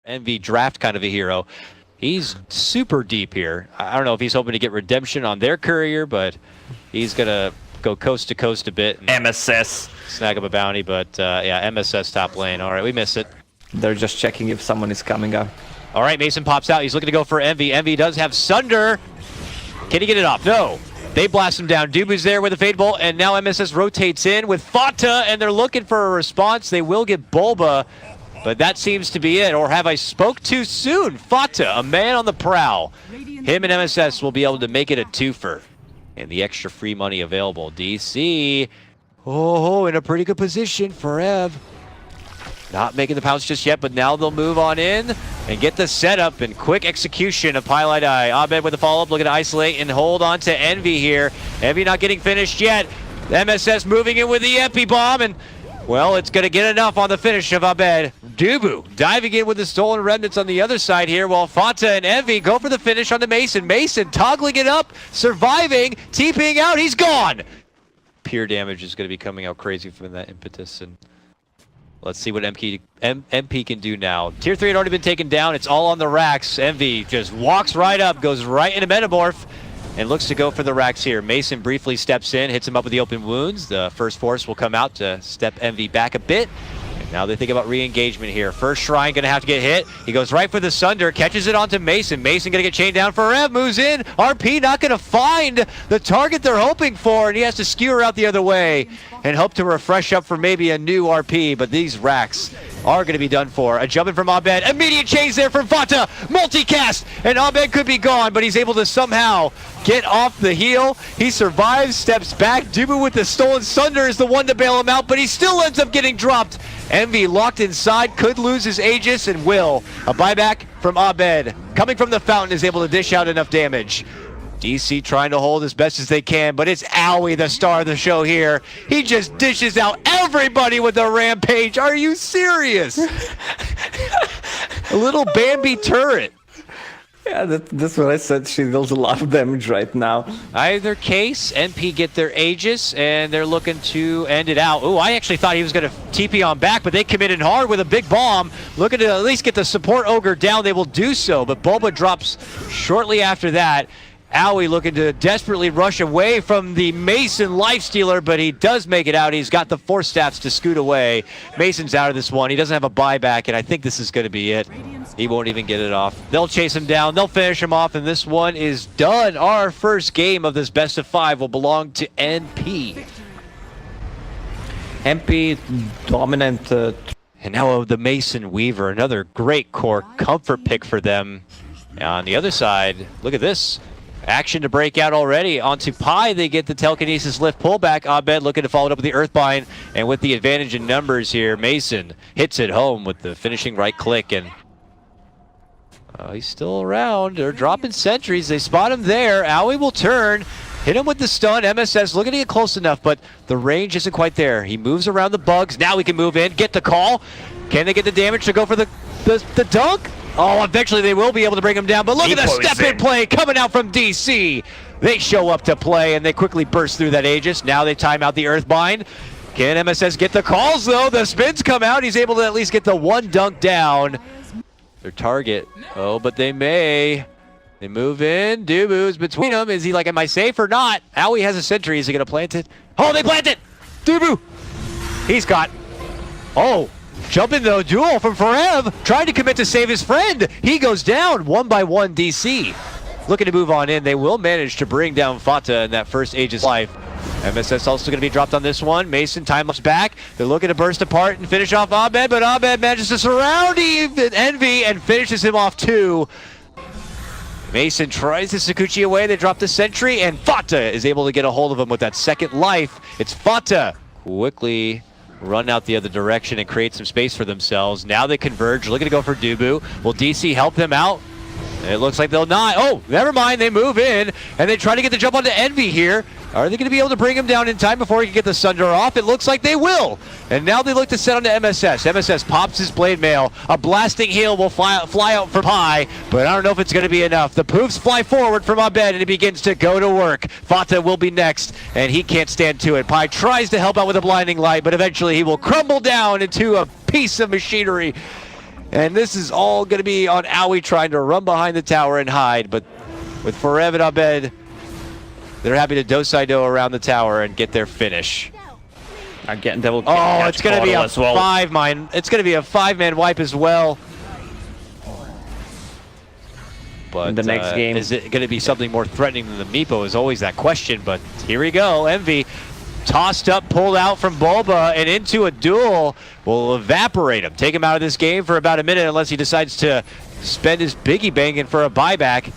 Envy draft kind of a hero. He's super deep here. I don't know if he's hoping to get redemption on their courier, but he's going to go coast to coast a bit. And MSS. snag up a bounty, but yeah, MSS top lane. All right, we miss it. They're just checking if someone is coming up. All right, Mason pops out. He's looking to go for Envy. Envy does have Sunder. Can he get it off? No. They blast him down. Dubu's there with a Fade Bolt, and now MSS rotates in with Fata, and they're looking for a response. They will get Bulba, but that seems to be it. Or have I spoke too soon? Fata, a man on the prowl. Him and MSS will be able to make it a twofer. And the extra free money available. DC, in a pretty good position for Ev. Not making the pounce just yet, but now they'll move on in and get the setup and quick execution of Highlight Eye. Abed with the follow-up, looking to isolate and hold on to Envy here. Envy not getting finished yet. MSS moving in with the Epi Bomb, and well, it's going to get enough on the finish of Abed. Dubu diving in with the stolen remnants on the other side here, while Fata and Envy go for the finish on the Mason. Mason toggling it up, surviving, TPing out, he's gone! Pure damage is going to be coming out crazy from that impetus, and let's see what MP can do now. Tier 3 had already been taken down. It's all on the racks. Envy just walks right up, goes right into Metamorph, and looks to go for the racks here. Mason briefly steps in, hits him up with the open wounds. The first force will come out to step Envy back a bit. And now they think about re-engagement here. First Shrine going to have to get hit. He goes right for the Sunder, catches it onto Mason. Mason going to get chained down for Rev, moves in. RP not going to find the target they're hoping for, and he has to skewer out the other way and hope to refresh up for maybe a new RP, but these racks are going to be done for. A jump in from Abed, immediate chains there from Fata, multicast, and Abed could be gone, but he's able to somehow get off the heel. He survives, steps back. Dubu with the stolen Sunder is the one to bail him out, but he still ends up getting dropped. Envy locked inside, could lose his Aegis, and will. A buyback from Abed, coming from the fountain, is able to dish out enough damage. DC trying to hold as best as they can, but it's Owie, the star of the show here. He just dishes out everybody with a rampage. Are you serious? A little Bambi turret. Yeah, that's what I said. She deals a lot of damage right now. Either case, MP get their Aegis, and they're looking to end it out. Oh, I actually thought he was going to TP on back, but they committed hard with a big bomb. Looking to at least get the support Ogre down. They will do so, but Bulba drops shortly after that. Owie looking to desperately rush away from the Mason Lifestealer, but he does make it out. He's got the Force Staffs to scoot away. Mason's out of this one. He doesn't have a buyback, and I think this is going to be it. He won't even get it off. They'll chase him down. They'll finish him off, and this one is done. Our first game of this best of 5 will belong to NP. MP dominant. And now the Mason Weaver, another great core comfort pick for them. On the other side, look at this. Action to break out already. Onto Pi, they get the telekinesis lift pullback. Abed looking to follow it up with the Earthbind, and with the advantage in numbers here, Mason hits it home with the finishing right click, and he's still around. They're dropping sentries. They spot him there. Owie will turn, hit him with the stun. MSS looking to get close enough, but the range isn't quite there. He moves around the bugs. Now he can move in, get the call. Can they get the damage to go for the dunk? Oh, eventually they will be able to bring him down, but look at the step-in play coming out from DC. They show up to play, and they quickly burst through that Aegis. Now they time out the Earthbind. Can MSS get the calls, though? The spins come out. He's able to at least get the one dunk down. Their target. Oh, but they may. They move in. Dubu's between them. Is he like, am I safe or not? Owie has a sentry. Is he going to plant it? Oh, they plant it! Dubu! He's got... Oh! Jumping though, duel from Forev, trying to commit to save his friend. He goes down, 1 by 1 DC. Looking to move on in. They will manage to bring down Fata in that first Aegis life. MSS also going to be dropped on this one. Mason time ups back. They're looking to burst apart and finish off Abed, but Abed manages to surround Envy and finishes him off too. Mason tries to Sakuchi away. They drop the sentry, and Fata is able to get a hold of him with that second life. It's Fata quickly run out the other direction and create some space for themselves. Now they converge, looking to go for Dubu. Will DC help them out? It looks like they'll not. Oh, never mind. They move in, and they try to get the jump onto Envy here. Are they going to be able to bring him down in time before he can get the Sunder off? It looks like they will. And now they look to set onto MSS. MSS pops his blade mail. A blasting heal will fly out for Pi, but I don't know if it's going to be enough. The poofs fly forward from Abed, and he begins to go to work. Fata will be next, and he can't stand to it. Pi tries to help out with a blinding light, but eventually he will crumble down into a piece of machinery. And this is all going to be on Aoi trying to run behind the tower and hide. But with Forev and Abed, they're happy to Dosaido around the tower and get their finish. Again, they will it's going to be a five-man. It's going to be a five-man wipe as well. But in the next game, is it going to be something more threatening than the Meepo is always that question. But here we go. Envy tossed up, pulled out from Bulba, and into a duel will evaporate him. Take him out of this game for about a minute unless he decides to spend his biggie banking for a buyback.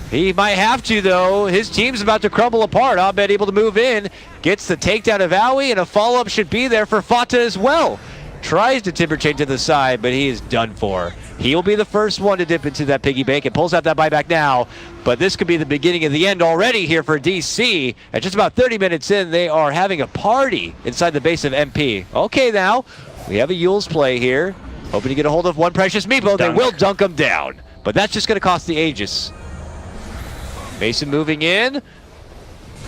He might have to, though. His team's about to crumble apart. Abed able to move in, gets the takedown of Aoi, and a follow-up should be there for Fata as well. Tries to timber chain to the side, but he is done for. He'll be the first one to dip into that piggy bank and pulls out that buyback now. But this could be the beginning of the end already here for DC. At just about 30 minutes in, they are having a party inside the base of MP. Okay, now, we have a Yule's play here. Hoping to get a hold of one precious Meepo. They will dunk him down. But that's just going to cost the Aegis. Mason moving in.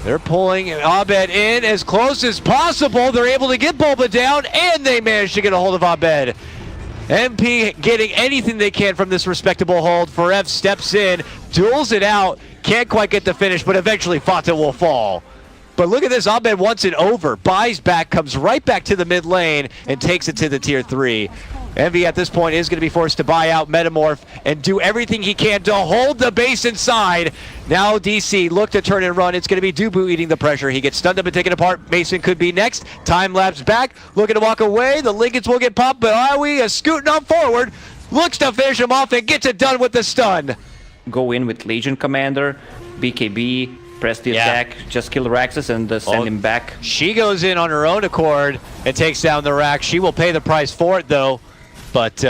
They're pulling Abed in as close as possible. They're able to get Bulba down, and they manage to get a hold of Abed. MP getting anything they can from this respectable hold. Forev steps in, duels it out, can't quite get the finish, but eventually Fata will fall. But look at this, Abed wants it over, buys back, comes right back to the mid lane, and takes it to the tier 3. Envy at this point is going to be forced to buy out Metamorph and do everything he can to hold the base inside. Now DC look to turn and run. It's going to be Dubu eating the pressure. He gets stunned up and taken apart. Mason could be next. Time lapse back. Looking to walk away. The Lincolns will get popped, but Aoi is scooting on forward. Looks to finish him off and gets it done with the stun. Go in with Legion Commander, BKB, press the attack, just kill Raxus and send him back. She goes in on her own accord and takes down the Rax. She will pay the price for it, though. But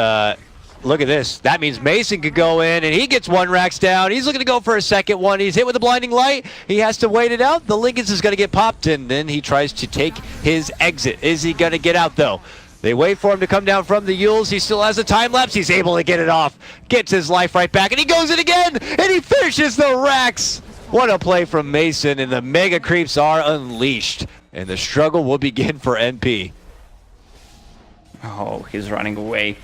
look at this. That means Mason could go in, and he gets one Rax down. He's looking to go for a second one. He's hit with a blinding light. He has to wait it out. The Lincolns is going to get popped, and then he tries to take his exit. Is he going to get out, though? They wait for him to come down from the Yules. He still has a time lapse. He's able to get it off. Gets his life right back, and he goes in again, and he finishes the Rax. What a play from Mason, and the Mega Creeps are unleashed, and the struggle will begin for NP. Oh, he's running away.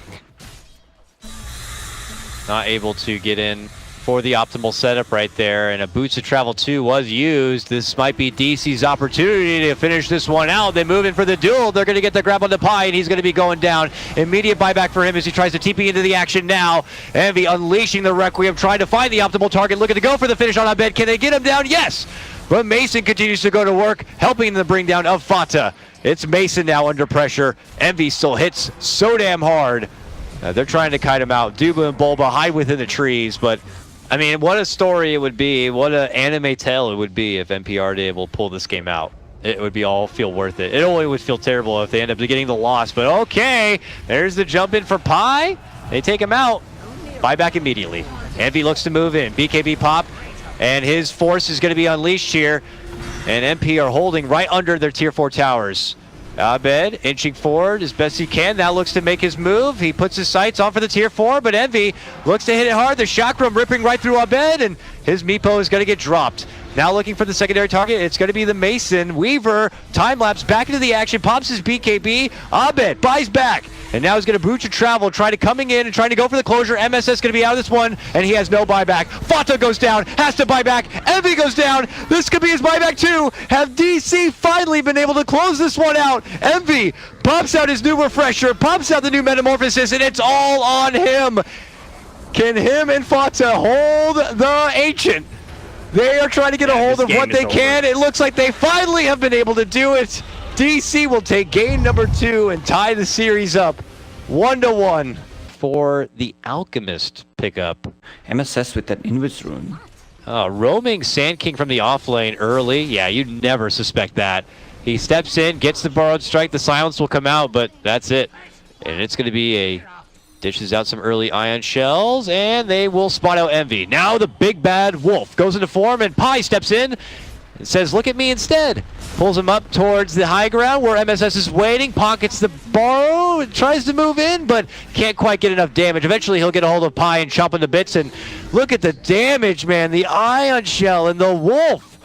Not able to get in for the optimal setup right there, and a Boots of Travel 2 was used. This might be DC's opportunity to finish this one out. They move in for the duel. They're going to get the grab on the Pie, and he's going to be going down. Immediate buyback for him as he tries to TP into the action now. Envy unleashing the Requiem, trying to find the optimal target, looking to go for the finish on Abed. Can they get him down? Yes! But Mason continues to go to work, helping the bring down of Fata. It's Mason now under pressure. Envy still hits so damn hard. They're trying to kite him out. Dubu and Bulba hide within the trees, but I mean, what a story it would be. What an anime tale it would be if NPR did able to pull this game out. It would be all feel worth it. It only would feel terrible if they end up getting the loss, but okay. There's the jump in for Pi. They take him out. Buy back immediately. Envy looks to move in. BKB pop, and his force is going to be unleashed here. And MP are holding right under their tier 4 towers. Abed inching forward as best he can. Now looks to make his move. He puts his sights on for the tier 4, but Envy looks to hit it hard. The chakram ripping right through Abed, and his Meepo is going to get dropped. Now looking for the secondary target. It's going to be the Mason. Weaver, time lapse, back into the action, pops his BKB. Abed buys back. And now he's going to boot your travel, trying to coming in and trying to go for the closure. MSS going to be out of this one, and he has no buyback. Fata goes down, has to buy back. Envy goes down. This could be his buyback too. Have DC finally been able to close this one out? Envy pops out his new refresher, pops out the new metamorphosis, and it's all on him. Can him and Fata hold the Ancient? They are trying to get a hold of what they can. It looks like they finally have been able to do it. DC will take game number 2 and tie the series up 1-1 for the Alchemist pickup. MSS with that Invis rune. Roaming Sand King from the off lane early. Yeah, you'd never suspect that. He steps in, gets the borrowed strike. The silence will come out, but that's it. And it's going to be a dishes out some early ion shells, and they will spot out Envy. Now the big bad wolf goes into form, and Pi steps in and says, look at me instead. Pulls him up towards the high ground where MSS is waiting, pockets the borrow, and tries to move in, but can't quite get enough damage. Eventually he'll get a hold of Pi and chop him to bits, and look at the damage, man. The ion shell and the wolf.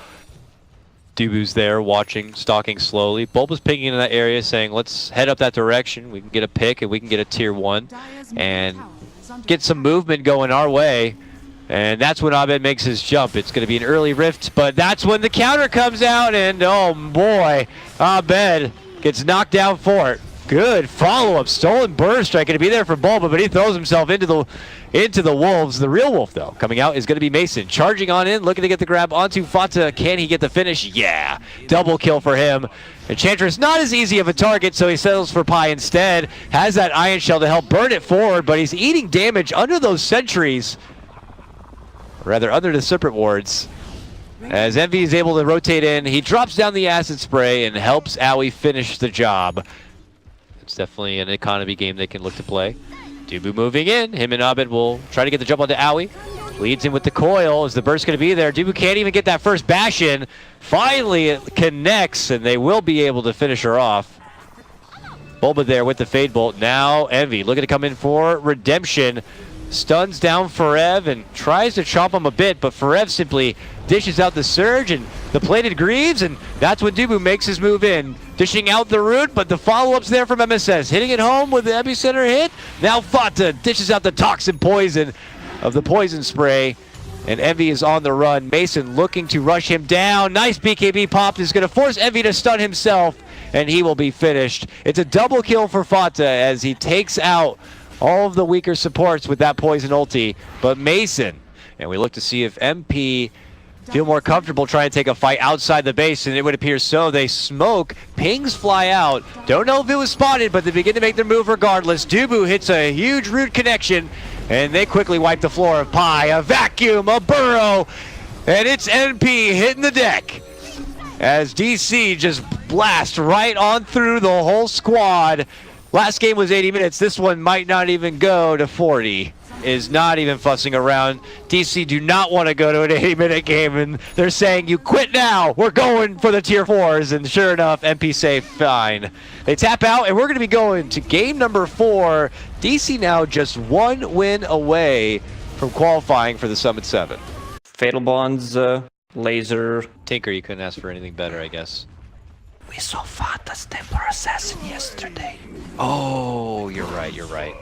Dubu's there watching, stalking slowly. Bulba's picking in that area saying, let's head up that direction. We can get a pick and we can get a tier 1 and get some movement going our way. And that's when Abed makes his jump. It's going to be an early rift, but that's when the counter comes out, and oh boy, Abed gets knocked down for it. Good follow-up, stolen burst strike, going to be there for Bulba, but he throws himself into the wolves. The real wolf, though, coming out is going to be Mason. Charging on in, looking to get the grab onto Fata. Can he get the finish? Yeah, double kill for him. Enchantress not as easy of a target, so he settles for Pi instead. Has that Iron Shell to help burn it forward, but he's eating damage under those sentries. Rather, under the Serpent Wards. As Envy is able to rotate in, he drops down the Acid Spray and helps Owie finish the job. It's definitely an economy game they can look to play. Dubu moving in. Him and Abed will try to get the jump onto Owie. Leads in with the coil. Is the burst going to be there? Dubu can't even get that first bash in. Finally, it connects, and they will be able to finish her off. Bulba there with the Fade Bolt. Now Envy looking to come in for redemption. Stuns down Forev and tries to chomp him a bit, but Forev simply dishes out the Surge and the Plated Greaves, and that's when Dubu makes his move in. Dishing out the Root, but the follow-up's there from MSS. Hitting it home with the Epicenter hit. Now Fata dishes out the Toxin Poison of the Poison Spray, and Envy is on the run. Mason looking to rush him down. Nice BKB pop is going to force Envy to stun himself, and he will be finished. It's a double kill for Fata as he takes out all of the weaker supports with that poison ulti, but Mason, and we look to see if MP feel more comfortable trying to take a fight outside the base, and it would appear so. They smoke, pings fly out. Don't know if it was spotted, but they begin to make their move regardless. Dubu hits a huge root connection, and they quickly wipe the floor of Pi. A vacuum, a burrow, and it's NP hitting the deck as DC just blast right on through the whole squad. Last game was 80 minutes. This one might not even go to 40. Is not even fussing around. DC do not want to go to an 80-minute game, and they're saying, you quit now. We're going for the tier 4s, and sure enough, MP say fine. They tap out, and we're going to be going to game number 4. DC now just 1 win away from qualifying for the Summit 7. Fatal Bonds, Laser. Tinker, you couldn't ask for anything better, I guess. We saw Fata's Templar Assassin yesterday. Oh, you're right, you're right.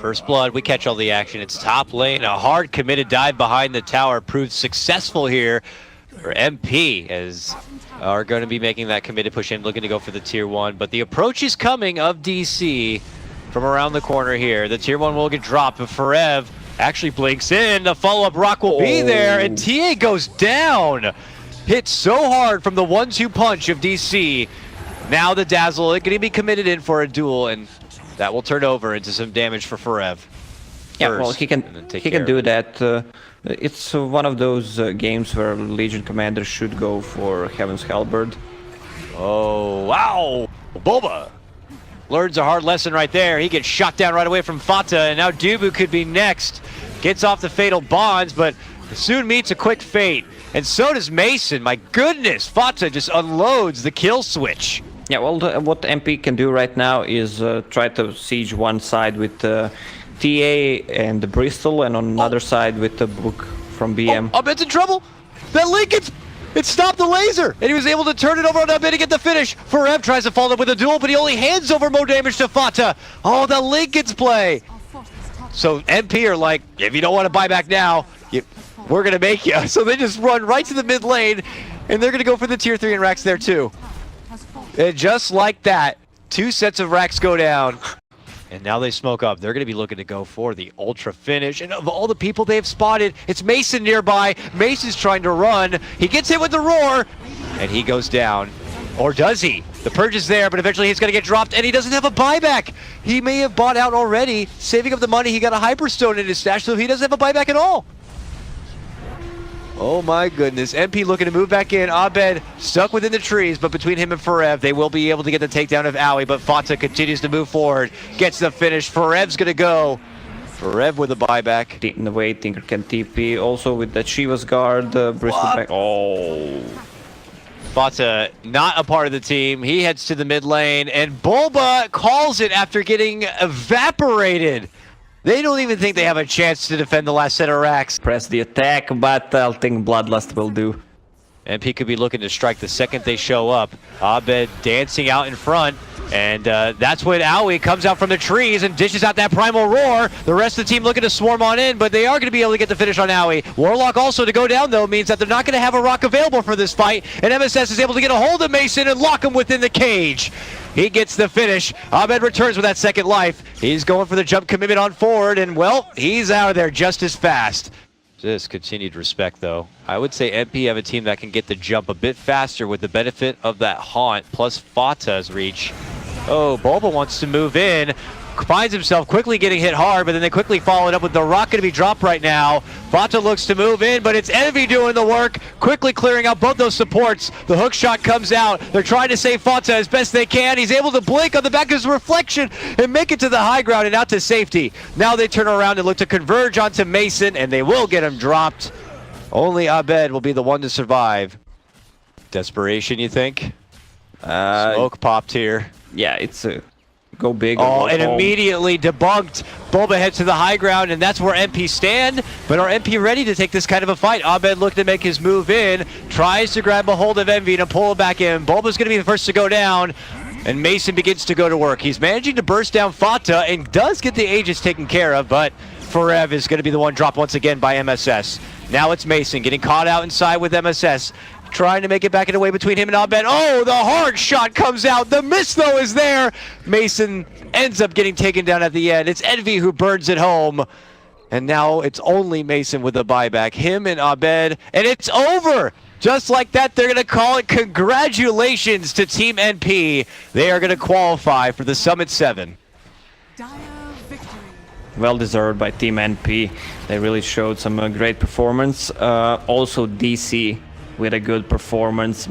First blood, we catch all the action. It's top lane. A hard committed dive behind the tower proved successful here for MP, as are going to be making that committed push in, looking to go for the tier 1. But the approach is coming of DC from around the corner here. The tier 1 will get dropped, but Forev actually blinks in. The follow-up rock will be there, and TA goes down. Hit so hard from the 1-2 punch of DC. Now the Dazzle is going to be committed in for a duel, and that will turn over into some damage for Forev. Yeah, well, he can do that. It's one of those games where Legion Commander should go for Heaven's Halberd. Oh, wow! Bulba learns a hard lesson right there. He gets shot down right away from Fata, and now Dubu could be next. Gets off the Fatal Bonds, but soon meets a quick fate. And so does Mason. My goodness, Fata just unloads the kill switch. Yeah, well, what MP can do right now is try to siege one side with TA and the Bristol, and on another side with the Book from BM. Oh, Abed's in trouble. That Link, it stopped the laser, and he was able to turn it over on Abed to get the finish. Forev tries to follow up with a duel, but he only hands over more damage to Fata. Oh, the Lincoln's play. So MP are like, if you don't want to buy back now, we're going to make you. So they just run right to the mid lane, and they're going to go for the tier 3 and racks there too. And just like that, 2 sets of racks go down. And now they smoke up. They're going to be looking to go for the ultra finish. And of all the people they've spotted, it's Mason nearby. Mason's trying to run. He gets hit with the roar, and he goes down. Or does he? The purge is there, but eventually he's going to get dropped, and he doesn't have a buyback. He may have bought out already, saving up the money. He got a Hyperstone in his stash, so he doesn't have a buyback at all. Oh my goodness, MP looking to move back in. Abed stuck within the trees, but between him and Forev, they will be able to get the takedown of Owie, but Fata continues to move forward, gets the finish. Forev's gonna go. Forev with a buyback. In the way, Tinker can TP, also with that Shiva's guard, Bristol back. Oh. Fata not a part of the team. He heads to the mid lane, and Bulba calls it after getting evaporated. They don't even think they have a chance to defend the last set of racks. Press the attack, but I think Bloodlust will do. MP could be looking to strike the second they show up. Abed dancing out in front. And that's when Aoi comes out from the trees and dishes out that primal roar. The rest of the team looking to swarm on in, but they are going to be able to get the finish on Aoi. Warlock also to go down, though, means that they're not going to have a rock available for this fight. And MSS is able to get a hold of Mason and lock him within the cage. He gets the finish. Abed returns with that second life. He's going for the jump commitment on forward, and, well, he's out of there just as fast. Just continued respect, though. I would say MP have a team that can get the jump a bit faster with the benefit of that haunt, plus Fata's reach. Oh, Bulba wants to move in, finds himself quickly getting hit hard, but then they quickly follow it up with the rock going to be dropped right now. Fata looks to move in, but it's Envy doing the work, quickly clearing out both those supports. The hook shot comes out. They're trying to save Fata as best they can. He's able to blink on the back of his reflection and make it to the high ground and out to safety. Now they turn around and look to converge onto Mason, and they will get him dropped. Only Abed will be the one to survive. Desperation, you think? Smoke popped here. Yeah, it's a go big. Oh, or and home. immediately debunked. Bulba heads to the high ground, and that's where MP stand. But are MP ready to take this kind of a fight? Abed looking to make his move in, tries to grab a hold of Envy to pull it back in. Bulba's going to be the first to go down, and Mason begins to go to work. He's managing to burst down Fata and does get the Aegis taken care of, but Forev is going to be the one dropped once again by MSS. Now it's Mason getting caught out inside with MSS. Trying to make it back in the way between him and Abed. Oh, the hard shot comes out. The miss, though, is there. Mason ends up getting taken down at the end. It's Envy who burns it home. And now it's only Mason with the buyback. Him and Abed. And it's over. Just like that, they're going to call it congratulations to Team NP. They are going to qualify for the Summit 7. Well deserved by Team NP. They really showed some great performance. Also DC with a good performance.